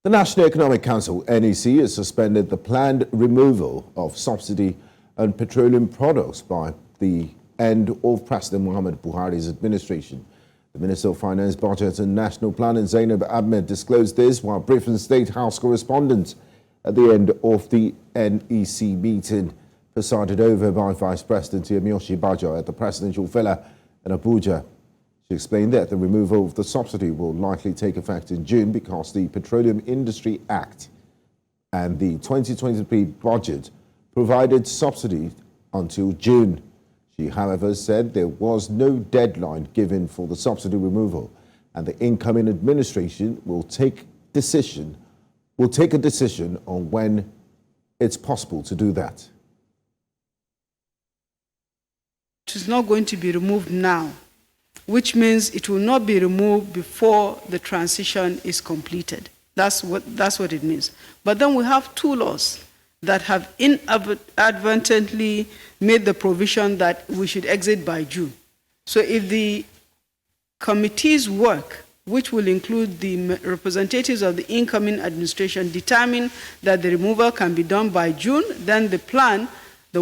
The National Economic Council, NEC, has suspended the planned removal of subsidy on petroleum products by the end of President Muhammadu Buhari's administration. The Minister of Finance, Budget and National Planning, Zainab Ahmed, disclosed this while briefing State House correspondents at the end of the NEC meeting, presided over by Vice President Yemi Osinbajo at the presidential villa in Abuja. She explained that the removal of the subsidy will likely take effect in June because the Petroleum Industry Act and the 2023 budget provided subsidy until June. She, however, said there was no deadline given for the subsidy removal and the incoming administration will take a decision on when it's possible to do that. It is not going to be removed now, which means it will not be removed before the transition is completed. That's what it means. But then we have two laws that have inadvertently made the provision that we should exit by June. So if the committee's work, which will include the representatives of the incoming administration, determine that the removal can be done by June, then the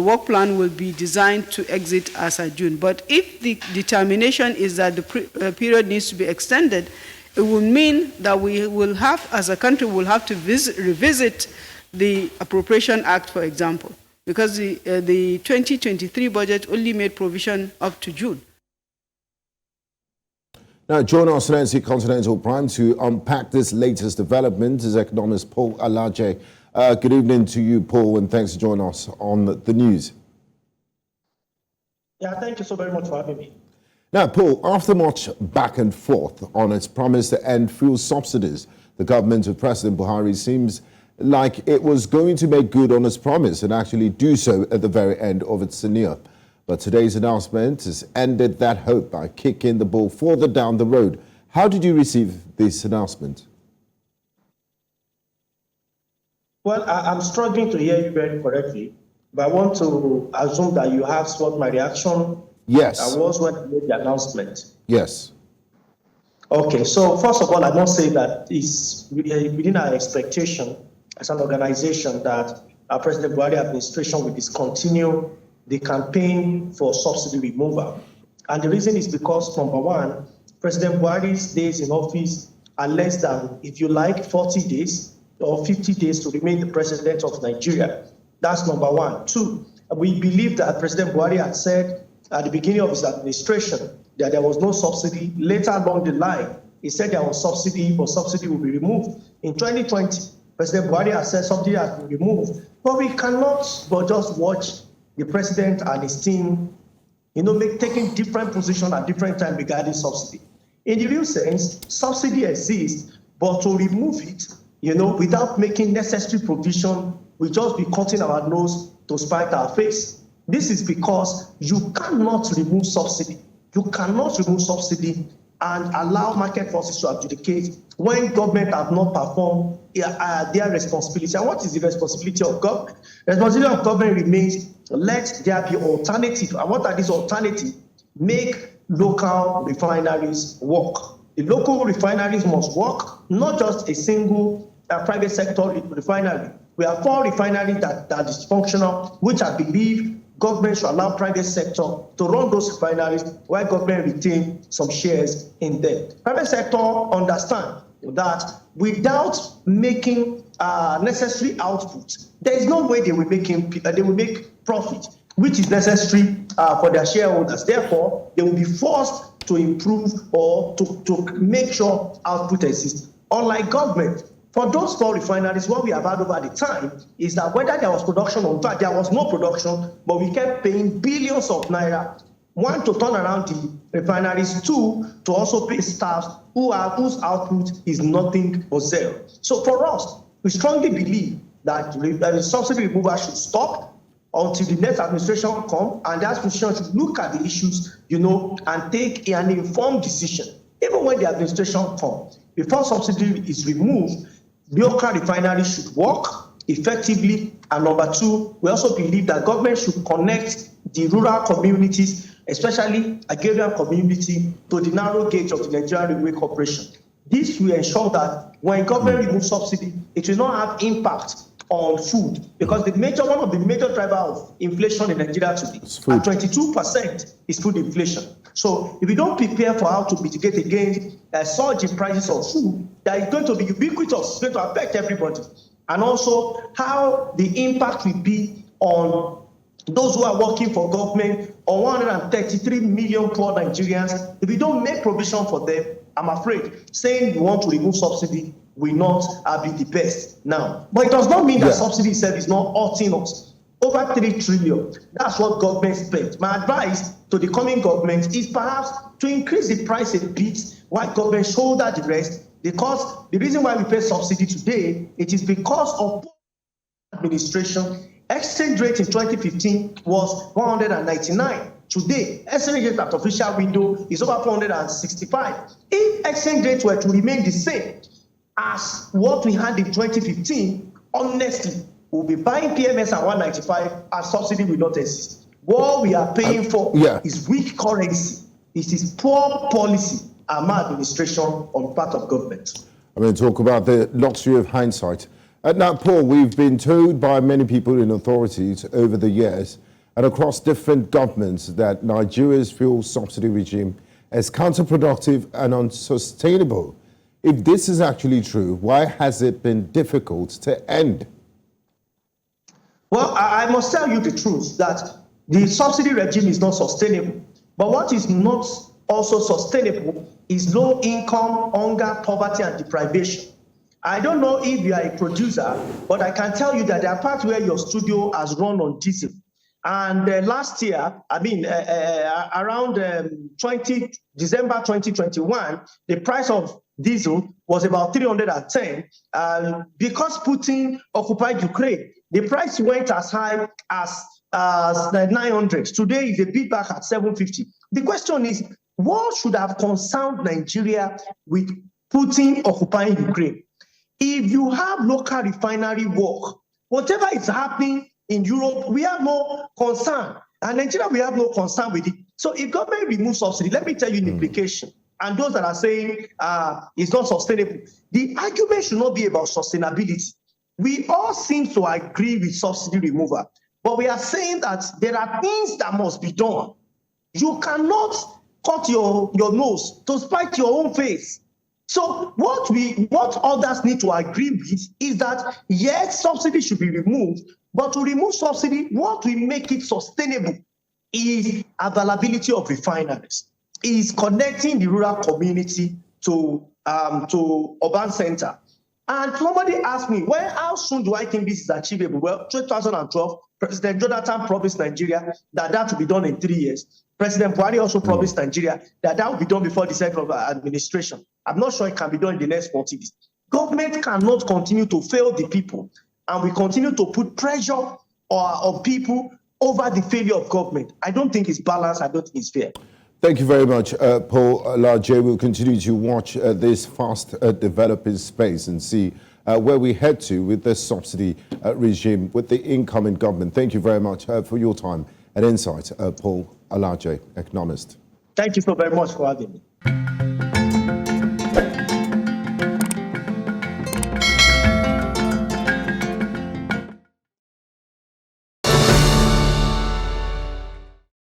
work plan will be designed to exit as of June. But if the determination is that the period needs to be extended, it will mean that we will have, as a country, will have to revisit the Appropriation Act, for example, because the 2023 budget only made provision up to June. Now, join us on NC Continental Prime to unpack this latest development is economist Paul Alaje. Good evening to you, Paul, and thanks for joining us on the news. Yeah, thank you so very much for having me. Now, Paul, after much back and forth on its promise to end fuel subsidies, the government of President Buhari seems like it was going to make good on its promise and actually do so at the very end of its tenure. But today's announcement has ended that hope by kicking the ball further down the road. How did you receive this announcement? Well, I'm struggling to hear you very correctly, but I want to assume that you asked what my reaction was when I made the announcement. Yes. Okay, so first of all, I must say that it's within our expectation as an organization that our President Buhari administration will discontinue the campaign for subsidy removal. And the reason is because, number one, President Buhari's days in office are less than, if you like, 40 days or 50 days to remain the president of Nigeria. That's number one. Two, we believe that President Buhari had said at the beginning of his administration that there was no subsidy. Later along the line, he said there was subsidy, but subsidy will be removed. In 2020, President Buhari has said subsidy has been removed, but we cannot but just watch the president and his team, taking different positions at different times regarding subsidy. In the real sense, subsidy exists, but to remove it, without making necessary provision, we just be cutting our nose to spite our face. This is because you cannot remove subsidy. You cannot remove subsidy and allow market forces to adjudicate when government have not performed their responsibility. And what is the responsibility of government? The responsibility of government remains, let there be alternative. And what are these alternatives? Make local refineries work. The local refineries must work, not just a single private sector refinery. We have 4 refineries that is functional, which I believe government should allow private sector to run those refineries while government retain some shares in them. Private sector understand that without making necessary output, there is no way they will make profit, which is necessary for their shareholders. Therefore, they will be forced to improve or to make sure output exists. Unlike government, for those 4 refineries, what we have had over the time is that whether there was production or not, there was no production, but we kept paying billions of naira, 1, to turn around the refineries, 2, to also pay staff whose output is nothing but zero. So for us, we strongly believe that the subsidy removal should stop until the next administration comes, and the administration should look at the issues, and take an informed decision. Even when the administration comes, before subsidy is removed, local refineries should work effectively. And number 2, we also believe that government should connect the rural communities, especially agrarian community, to the narrow gauge of the Nigerian Railway Corporation. This will ensure that when government removes subsidy, it will not have impact on food, because one of the major drivers of inflation in Nigeria today at 22% is food inflation. So if we don't prepare for how to mitigate against a surge in prices of food, that is going to be ubiquitous, it's going to affect everybody. And also how the impact will be on those who are working for government, on 133 million poor Nigerians. If we don't make provision for them, I'm afraid saying we want to remove subsidy will not be the best now. But it does not mean that subsidy itself is not hurting us. Over 3 trillion, that's what government spent. My advice to the coming government is perhaps to increase the price a bit while government shoulder the rest, because the reason why we pay subsidy today, it is because of poor administration. Exchange rate in 2015 was 199. Today, exchange rate at official window is over 465. If exchange rate were to remain the same as what we had in 2015, honestly, we'll be buying PMS at 195 and subsidy will not exist. What we are paying for is weak currency. It is poor policy and maladministration on part of government. I'm going to talk about the luxury of hindsight. Now, Paul, we've been told by many people in authorities over the years and across different governments that Nigeria's fuel subsidy regime is counterproductive and unsustainable. If this is actually true, why has it been difficult to end? Well, I must tell you the truth that the subsidy regime is not sustainable. But what is not also sustainable is low income, hunger, poverty, and deprivation. I don't know if you are a producer, but I can tell you that there are parts where your studio has run on diesel. And last year, around December 2021, the price of diesel was about 310. Because Putin occupied Ukraine, the price went as high as 900. Today is a bit back at 750. The question is, what should have concerned Nigeria with Putin occupying Ukraine? If you have local refinery work, whatever is happening in Europe, we have no concern. And Nigeria, we have no concern with it. So if government removes subsidy, let me tell you the implication. And those that are saying it's not sustainable, the argument should not be about sustainability. We all seem to agree with subsidy removal, but we are saying that there are things that must be done. You cannot cut your nose to spite your own face. So what others need to agree with is that, yes, subsidy should be removed, but to remove subsidy, what will make it sustainable is availability of refineries, is connecting the rural community to urban center. And somebody asked me, well, how soon do I think this is achievable? Well, 2012, President Jonathan promised Nigeria that will be done in 3 years. President Buhari also promised Nigeria that will be done before the second of administration. I'm not sure it can be done in the next 40 days. Government cannot continue to fail the people, and we continue to put pressure on people over the failure of government. I don't think it's balanced. I don't think it's fair. Thank you very much, Paul. Alaje, we'll continue to watch this fast developing space and see where we head to with the subsidy regime with the incoming government. Thank you very much for your time and insight, Paul Alaje, Economist. Thank you so very much for having me.